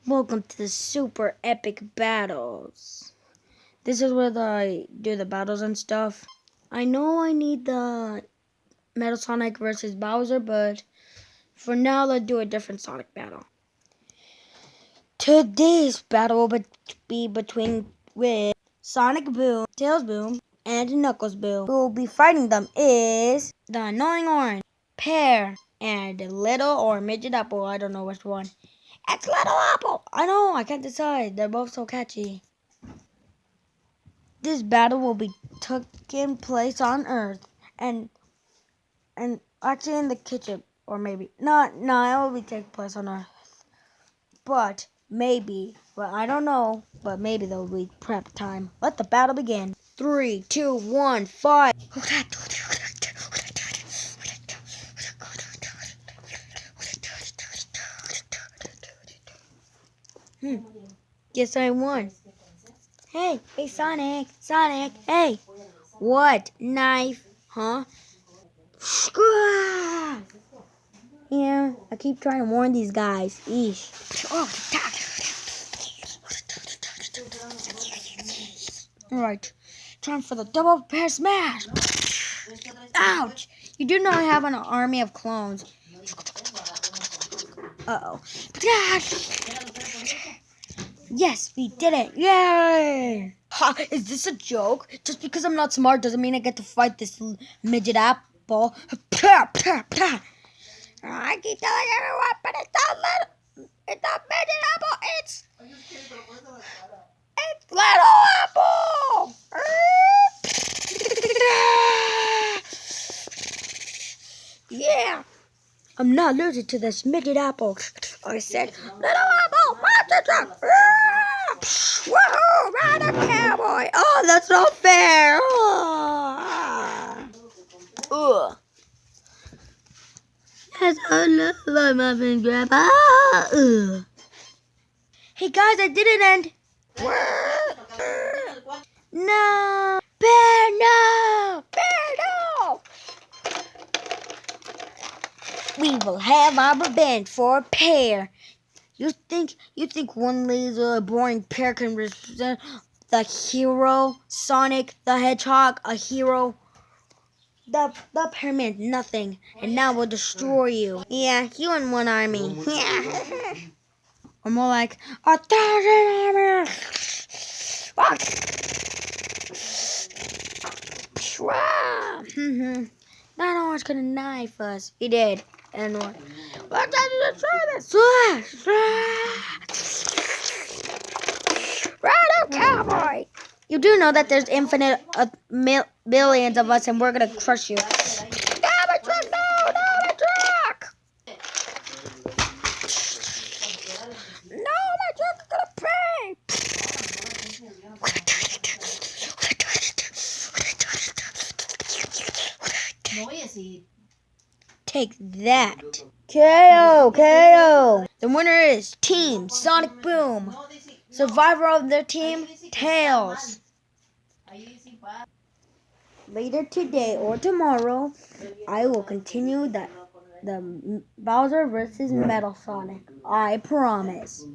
Welcome to the super epic battles. This is where I do the battles and stuff. I know I need the Metal Sonic versus Bowser, but for now let's do a different Sonic battle. Today's battle will be between Sonic Boom, Tails Boom, and Knuckles Boom. Who will be fighting them is the Annoying Orange, Pear, and Little or Midget Apple. I don't know which one. It's Little Apple! I know, I can't decide. They're both so catchy. This battle will be taking place on Earth and actually in the kitchen, or maybe not. No, it will be taking place on Earth, but maybe. Well, I don't know, but maybe there will be prep time. Let the battle begin. 3, 2, 1, fight! Guess I won. Hey, Sonic, hey. What? Knife? Huh? Yeah, I keep trying to warn these guys. Eesh. Alright, time for the double pair smash. Ouch! You do not have an army of clones. Uh-oh. Yes, we did it. Yay! Ha! Is this a joke? Just because I'm not smart doesn't mean I get to fight this midget apple. I keep telling everyone, but it's not midget apple. It's little apple. Yeah. I'm not losing to this midget apple. I said, little apple, monster truck. Woohoo, ride a cowboy. Oh, that's not fair. Ugh. Yes, I love my muffin, Grandpa. Ugh. Hey guys, I didn't end. No, Bear, no, Bear, no. We will have our revenge for Pear. You think one laser boring Pear can represent the hero, Sonic the Hedgehog, a hero? The Pear meant nothing, and now we'll destroy you. Yeah, you in one army. Or more like 1,000 armies. Not always gonna knife us. He did. And what? Let's try this. Ride cowboy. You do know that there's infinite billions of us, and we're gonna crush you. Garbage truck, no, my truck. No, my truck is gonna pay. Take that. KO. The winner is Team Sonic Boom. Survivor of their team, Tails. Later today or tomorrow, I will continue the Bowser versus Metal Sonic. I promise.